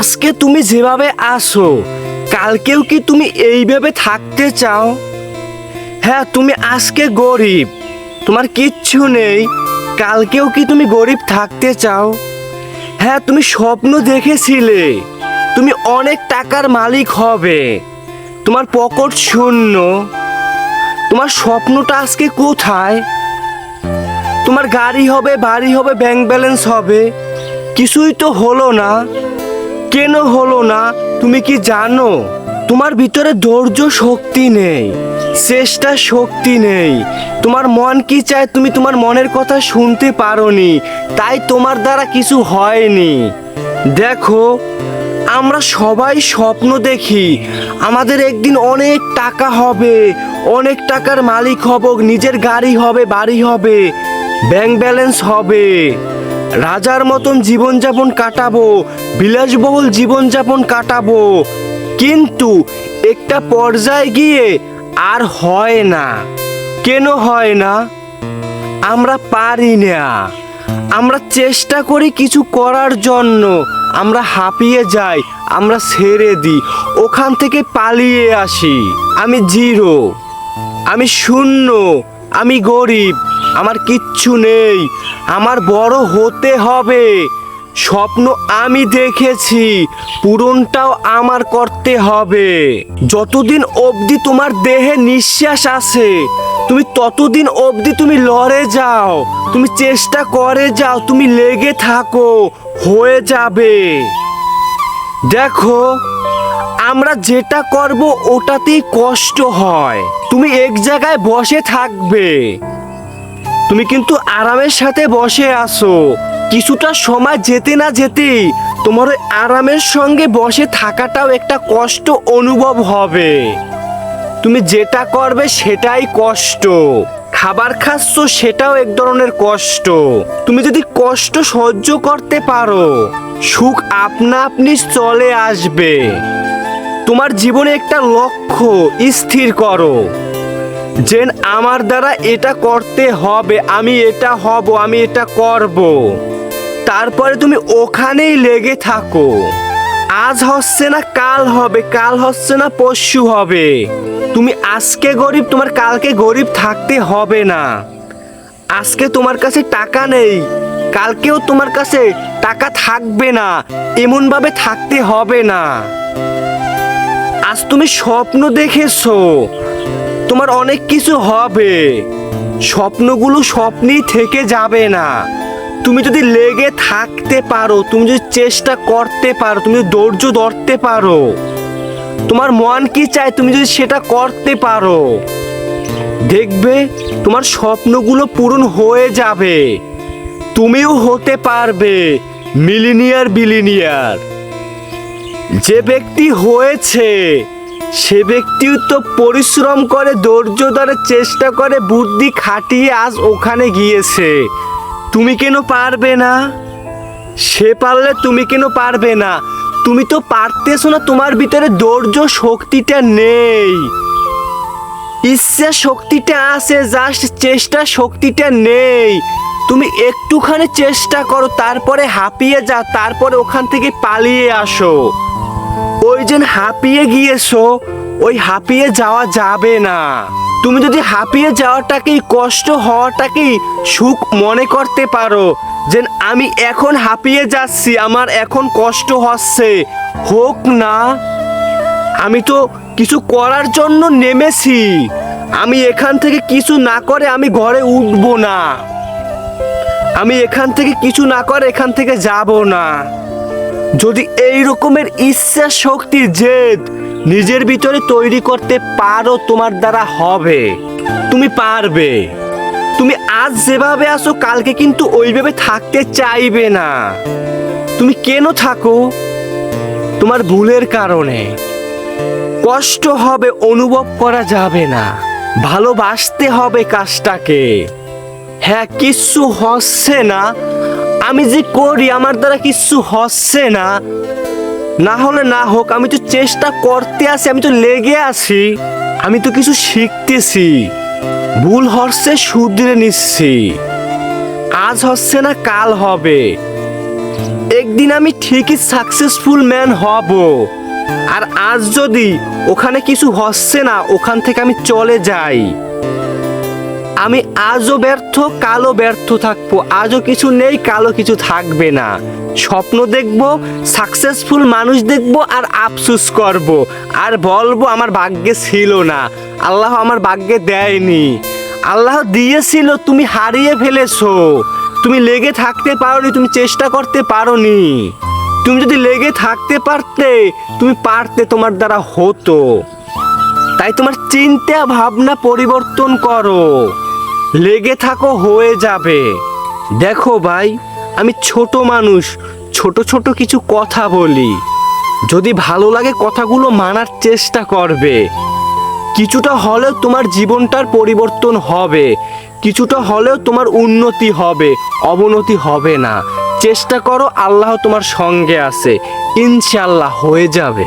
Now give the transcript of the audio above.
আজকে তুমি যেভাবে আসো কালকেও কি তুমি এইভাবে থাকতে চাও? হ্যাঁ, তুমি আজকে গরিব, তোমার কিচ্ছু নেই, কালকেও কি তুমি গরিব থাকতে চাও? হ্যাঁ, তুমি স্বপ্ন দেখেছিলে তুমি অনেক টাকার মালিক হবে, তোমার পকেট শূন্য, তোমার স্বপ্নটা আজকে কোথায়? তোমার গাড়ি হবে, বাড়ি হবে, ব্যাংক ব্যালেন্স হবে, কিছুই তো হলো না। কেন হলো না তুমি কি জানো? তোমার ভিতরে ধৈর্য শক্তি নেই, চেষ্টা শক্তি নেই, তোমার মন কি চায় তুমি তোমার মনের কথা শুনতে পারোনি, তাই তোমার দ্বারা কিছু হয়নি। দেখো, আমরা সবাই স্বপ্ন দেখি আমাদের একদিন অনেক টাকা হবে, অনেক টাকার মালিক হব, নিজের গাড়ি হবে, বাড়ি হবে, ব্যাংক ব্যালেন্স হবে, রাজার মতন জীবনযাপন কাটাবো, বিলাসবহুল জীবনযাপন কাটাবো। কিন্তু একটা পর্যায়ে গিয়ে আর হয় না। কেন হয় না? আমরা পারি না। আমরা চেষ্টা করি কিছু করার জন্য, আমরা হাঁপিয়ে যাই, আমরা ছেড়ে দিই, ওখান থেকে পালিয়ে আসি। আমি জিরো, আমি শূন্য, আমি গরিব, আমার কিচ্ছু নেই, আমার বড় হতে হবে, স্বপ্ন আমি দেখেছি, পূরণটাও আমার করতে হবে। যতদিন অবধি তোমার দেহে নিঃশ্বাস আছে তুমি ততদিন অবধি তুমি লড়ে যাও, তুমি চেষ্টা করে যাও, তুমি লেগে থাকো, হয়ে যাবে। দেখো, আমরা যেটা করব ওটাতেই কষ্ট হয়। তুমি এক জায়গায় বসে থাকবে, তুমি কিন্তু আরামের সাথে বসে আছো, কিছুটা সময় যেতে না যেতেই তোমার ওই আরামের সঙ্গে বসে থাকাটাও একটা কষ্ট অনুভব হবে। তুমি যেটা করবে সেটাই কষ্ট, খাবার খাচ্ছ সেটাও এক ধরনের কষ্ট। তুমি যদি কষ্ট সহ্য করতে পারো সুখ আপনা আপনি চলে আসবে। তোমার জীবনে একটা লক্ষ্য স্থির করো, যে আমার দ্বারা এটা করতে হবে, আমি এটা হব, আমি এটা করব। তারপরে তুমি ওখানেই লেগে থাকো। আজ হচ্ছে না কাল হবে, কাল হচ্ছে না পরশু হবে। তুমি আজকে গরিব, তোমার কালকে গরিব থাকতে হবে না। আজকে তোমার কাছে টাকা নেই, কালকেও তোমার কাছে টাকা থাকবে না, এমনভাবে থাকতে হবে না। আজ তুমি স্বপ্ন দেখেছো তোমার অনেক কিছু হবে, স্বপ্নগুলো স্বপ্নই থেকে যাবে না। তুমি যদি লেগে থাকতে পারো, তুমি যদি চেষ্টা করতে পারো, তুমি যদি ধৈর্য ধরতে পারো, তোমার মন কি চায় তুমি যদি সেটা করতে পারো, দেখবে তোমার স্বপ্নগুলো পূরণ হয়ে যাবে। তুমিও হতে পারবে মিলিনিয়ার বিলিনিয়ার। যে ব্যক্তি হয়েছে সে ব্যক্তিও তো পরিশ্রম করে, ধৈর্য ধরে, চেষ্টা করে, বুদ্ধি খাটিয়ে আজ ওখানে গিয়েছে। তুমি কেন পারবে না? সে পারলে তুমি কেন পারবে না? তুমি তো পারতেছো না, তোমার ভিতরে ধৈর্য শক্তিটা নেই, ইচ্ছা শক্তিটা আছে, জাস্ট চেষ্টা শক্তিটা নেই। তুমি একটুখানি চেষ্টা করো, তারপরে হাঁপিয়ে যাও, তারপরে ওখান থেকে পালিয়ে আসো। ওই যে হাঁপিয়ে গিয়েছো, ওই হাঁপিয়ে যাওয়া যাবে না। তুমি যদি হাঁপিয়ে যাওয়াটাকেই, কষ্ট হওয়াটাকেই সুখ মনে করতে পারো, যে আমি এখন হাঁপিয়ে যাচ্ছি, আমার এখন কষ্ট হচ্ছে, হোক না, আমি তো কিছু করার জন্য নেমেছি, আমি এখান থেকে কিছু না করে আমি ঘরে উঠবো না, আমি এখান থেকে কিছু না করে এখান থেকে যাব না। যদি এই রকমের ইচ্ছা শক্তি, জেদ নিজের ভিতরে তৈরি করতে পারো, তোমার দ্বারা হবে, তুমি পারবে। তুমি আজ যেভাবে আছো কালকে কিন্তু ওইভাবে থাকতে চাইবে না। তুমি কেন থাকো? তোমার ভুলের কারণে। কষ্ট হবে, অনুভব করা যাবে না, ভালোবাসতে হবে কাজটাকে। হ্যাঁ, কিচ্ছু হচ্ছে না, আমি যে করি আমার দ্বারা কিচ্ছু হচ্ছে না, না হলে না হোক, আমি তো চেষ্টা করতে আছি, আমি তো লেগে আছি, আমি তো কিছু শিখতেছি, ভুল হচ্ছে শুধরে নিচ্ছি, আজ হচ্ছে না কাল হবে। একদিন আমি ঠিকই সাকসেসফুল ম্যান হব। আর আজ যদি ওখানে কিছু হচ্ছে না, ওখান থেকে আমি চলে যাই, আমি আজও ব্যর্থ, কালও ব্যর্থ থাকবো। আজও কিছু নেই, কালও কিছু থাকবে না। স্বপ্ন দেখবো, সাকসেসফুল মানুষ দেখবো, আর আফসোস করব, আর বলবো আমার ভাগ্যে ছিল না, আল্লাহ আমার ভাগ্যে দেয়নি। আল্লাহ দিয়েছিল, তুমি হারিয়ে ফেলেছো। তুমি লেগে থাকতে পারোনি, তুমি চেষ্টা করতে পারোনি। তুমি যদি লেগে থাকতে পারতে, তুমি পারতে, তোমার দ্বারা হতো। তাই তোমার চিন্তা ভাবনা পরিবর্তন করো, লেগে থাকো, হয়ে যাবে। দেখো ভাই, আমি ছোট মানুষ, ছোট ছোট কিছু কথা বলি। যদি ভালো লাগে কথাগুলো মানার চেষ্টা করবে। কিছুটা হলেও তোমার জীবনটার পরিবর্তন হবে, কিছুটা হলেও তোমার উন্নতি হবে, অবনতি হবে না। চেষ্টা করো, আল্লাহ তোমার সঙ্গে আছে, ইনশাআল্লাহ হয়ে যাবে।